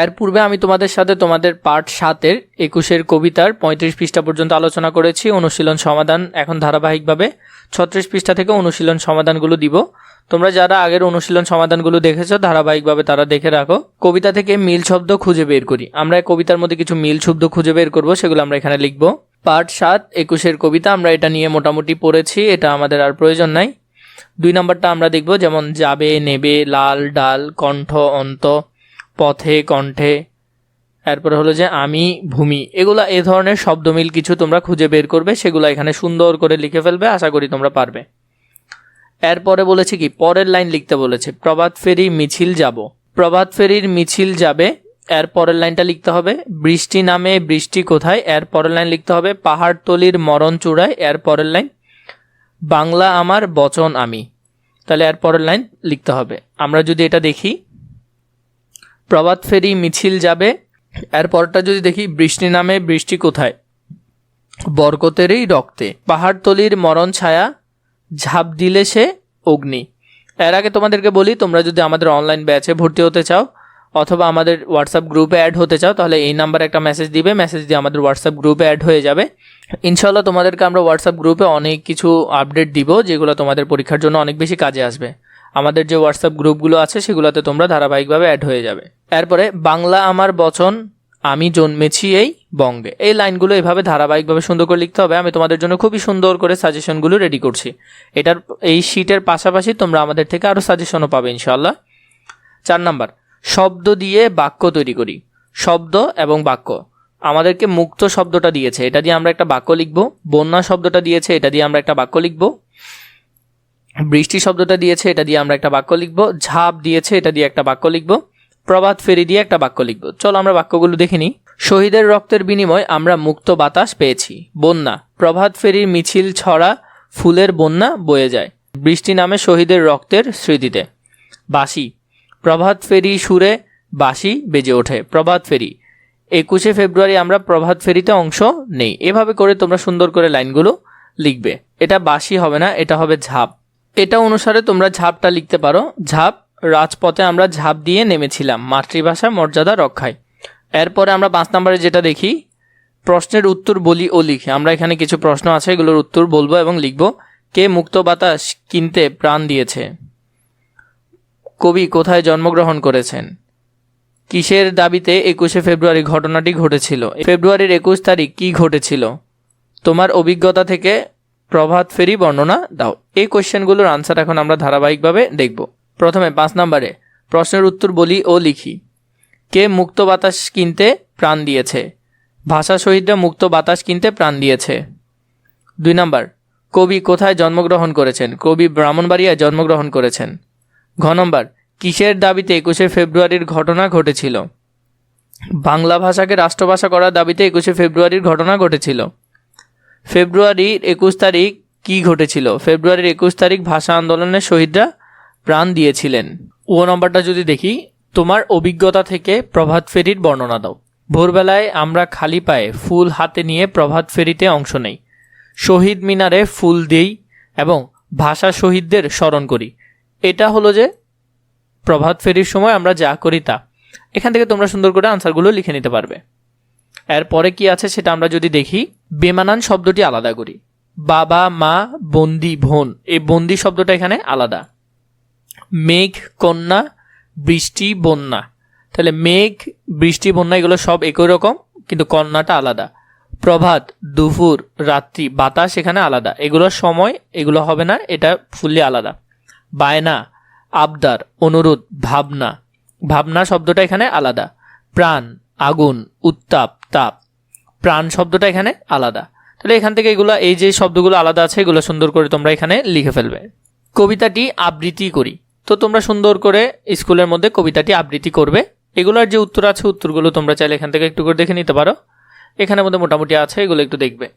এর পূর্বে আমি তোমাদের সাথে তোমাদের পার্ট 7-এর 21-এর কবিতার 35 পৃষ্ঠা পর্যন্ত আলোচনা করেছি। অনুশীলন সমাধান এখন ধারাবাহিকভাবে 36 পৃষ্ঠা থেকে অনুশীলন সমাধানগুলো দিব। তোমরা যারা আগের অনুশীলন সমাধানগুলো দেখেছো ধারাবাহিকভাবে তারা দেখে রাখো। কবিতা থেকে মিল শব্দ খুঁজে বের করি। আমরা কবিতার মধ্যে কিছু মিল শব্দ খুঁজে বের করব, সেগুলো আমরা এখানে লিখব। পার্ট 7 21-এর কবিতা আমরা এটা নিয়ে মোটামুটি পড়েছি, এটা আমাদের আর প্রয়োজন নাই। 2 নম্বরটা আমরা দেখব, যেমন যাবে, নেবে, লাল, ডাল, কণ্ঠ, অন্ত, পথে, কণ্ঠে, এরপরে হলো যে আমি, ভূমি, এগুলা এ ধরনের শব্দমিল কিছু তোমরা খুঁজে বের করবে, সেগুলো এখানে সুন্দর করে লিখে ফেলবে, আশা করি তোমরা পারবে। এরপরে বলেছে কি, পরের লাইন লিখতে বলেছে, প্রভাত ফেরি মিছিল যাব। প্রভাত ফেরির মিছিল যাবে, এর পরের লাইনটা লিখতে হবে। বৃষ্টি নামে, বৃষ্টি কোথায়, এর পরের লাইন লিখতে হবে। পাহাড়তলির মরণ চূড়ায়, এর পরের লাইন। বাংলা আমার, বচন আমি, তাহলে এর পরের লাইন লিখতে হবে। আমরা যদি এটা দেখি, প্রভাত ফেরি মিছিল যাবে, এর পরটা যদি দেখি, বৃষ্টি নামে, বৃষ্টি কোথায়, বরকতেরই রক্তে, পাহাড়তলির মরণ ছায়া, ঝাঁপ দিলে সে অগ্নি। এর আগে তোমাদেরকে বলি, তোমরা যদি আমাদের অনলাইন ব্যাচে ভর্তি হতে চাও অথবা আমাদের হোয়াটসঅ্যাপ গ্রুপে অ্যাড হতে চাও, তাহলে এই নাম্বারে একটা মেসেজ দিবে, মেসেজ দিয়ে আমাদের হোয়াটসঅ্যাপ গ্রুপে অ্যাড হয়ে যাবে। ইনশাল্লাহ তোমাদেরকে আমরা হোয়াটসঅ্যাপ গ্রুপে অনেক কিছু আপডেট দিব, যেগুলো তোমাদের পরীক্ষার জন্য অনেক বেশি কাজে আসবে। আমাদের যে হোয়াটসঅ্যাপ গ্রুপগুলো আছে সেগুলোতে তোমরা ধারাবাহিকভাবে অ্যাড হয়ে যাবে। এরপরে বাংলা আমার বচন, আমি জন্মেছি এই বঙ্গে, এই লাইনগুলো এভাবে ধারাবাহিকভাবে সুন্দর করে লিখতে হবে। আমি তোমাদের জন্য খুবই সুন্দর করে সাজেশনগুলো রেডি করছি। এই শীটের পাশাপাশি তোমরা আমাদের থেকে আরও সাজেশনও পাবে ইনশাল্লাহ। 4 নাম্বার, শব্দ দিয়ে বাক্য তৈরি করি। শব্দ এবং বাক্য, আমাদেরকে মুক্ত শব্দটা দিয়েছে, এটা দিয়ে আমরা একটা বাক্য লিখব। বন্যা শব্দটা দিয়েছে, এটা দিয়ে আমরা একটা বাক্য লিখব। বৃষ্টি শব্দটা দিয়েছে, এটা দিয়ে আমরা একটা বাক্য লিখব। ঝাঁপ দিয়েছে, এটা দিয়ে একটা বাক্য লিখব। প্রভাত ফেরি দিয়ে একটা বাক্য লিখব। চলো আমরা বাক্যগুলো দেখে নিই। শহীদের রক্তের বিনিময় আমরা মুক্ত বাতাস পেয়েছি। বন্যা, প্রভাত ফেরির মিছিল ছড়া ফুলের বন্যা বয়ে যায়। বৃষ্টি নামে শহীদের রক্তের স্মৃতিতে। বাঁশি, প্রভাত ফেরি সুরে বাঁশি বেজে ওঠে। প্রভাত ফেরি, 21শে ফেব্রুয়ারি আমরা প্রভাত ফেরিতে অংশ নেই। এভাবে করে তোমরা সুন্দর করে লাইনগুলো লিখবে। এটা বাঁশি হবে না, এটা হবে ঝাঁপ। এটা অনুসারে তোমরা ঝাঁপটা লিখতে পারো। ঝাঁপ, রাজপথে আমরা ঝাঁপ দিয়ে নেমেছিলাম মাতৃভাষা মর্যাদা রক্ষায়। এরপরে আমরা 5 নম্বরে যেটা দেখি, প্রশ্নের উত্তর বলি ও লিখি। আমরা এখানে কিছু প্রশ্ন আছে, এগুলোর উত্তর বলবো এবং লিখব। কে মুক্ত বাতাস কিনতে প্রাণ দিয়েছে? কবি কোথায় জন্মগ্রহণ করেছেন? কিসের দাবিতে 21শে ফেব্রুয়ারি ঘটনাটি ঘটেছিল? ফেব্রুয়ারির 21 তারিখ কি ঘটেছিল? তোমার অভিজ্ঞতা থেকে প্রভাত ফেরি বর্ণনা দাও। এই কোয়েশ্চেনগুলোর আনসার এখন আমরা ধারাবাহিকভাবে দেখব। প্রথমে 5 নম্বরে প্রশ্নের উত্তর বলি ও লিখি। কে মুক্ত বাতাস কিনতে প্রাণ দিয়েছে? ভাষা শহীদরা মুক্ত বাতাস কিনতে প্রাণ দিয়েছে। 2 নম্বর, কবি কোথায় জন্মগ্রহণ করেছেন? কবি ব্রাহ্মণবাড়িয়ায় জন্মগ্রহণ করেছেন। ঘ নম্বর, কিসের দাবিতে 21শে ফেব্রুয়ারির ঘটনা ঘটেছিল? বাংলা ভাষাকে রাষ্ট্রভাষা করার দাবিতে 21শে ফেব্রুয়ারির ঘটনা ঘটেছিল। ফেব্রুয়ারির 21 তারিখ কি ঘটেছিল? ফেব্রুয়ারির 21 তারিখ ভাষা আন্দোলনের শহীদরা প্রাণ দিয়েছিলেন। ও নম্বরটা যদি দেখি, তোমার অভিজ্ঞতা থেকে প্রভাত ফেরির বর্ণনা দাও। ভোরবেলায় আমরা খালি পায়ে ফুল হাতে নিয়ে প্রভাত ফেরিতে অংশ নেই। শহীদ মিনারে ফুল দিই এবং ভাষা শহীদদের স্মরণ করি। এটা হলো যে প্রভাত ফেরির সময় আমরা যা করি তা। এখান থেকে তোমরা সুন্দর করে আনসারগুলো লিখে নিতে পারবে। এরপরে কি আছে সেটা আমরা যদি দেখি, বেমানান শব্দটি আলাদা করি। বাবা, মা, বন্দি, বোন, এই বন্দি শব্দটা এখানে আলাদা। মেঘ, কন্যা, বৃষ্টি, বন্যা, তাহলে মেঘ, বৃষ্টি, বন্যা এগুলো সব একই রকম, কিন্তু কন্যাটা আলাদা। প্রভাত, দুপুর, রাত্রি, বাতাস এখানে আলাদা। এগুলোর সময় এগুলো হবে না, এটা ফুললি আলাদা। বায়না, আবদার, অনুরোধ, ভাবনা, ভাবনা শব্দটা এখানে আলাদা। প্রাণ, আগুন, উত্তাপ, তাপ, প্রাণ শব্দটা এখানে আলাদা। তাহলে এখান থেকে এগুলো, এই যে শব্দগুলো আলাদা আছে এগুলো সুন্দর করে তোমরা এখানে লিখে ফেলবে। কবিতাটি আবৃত্তি করি। তো তোমরা সুন্দর করে স্কুলের মধ্যে কবিতাটি আবৃত্তি করবে। এগুলোর যে উত্তর আছে উত্তরগুলো তোমরা চাইলে এখান থেকে একটু করে দেখে নিতে পারো। এখানের মধ্যে মোটামুটি আছে, এগুলো একটু দেখবে।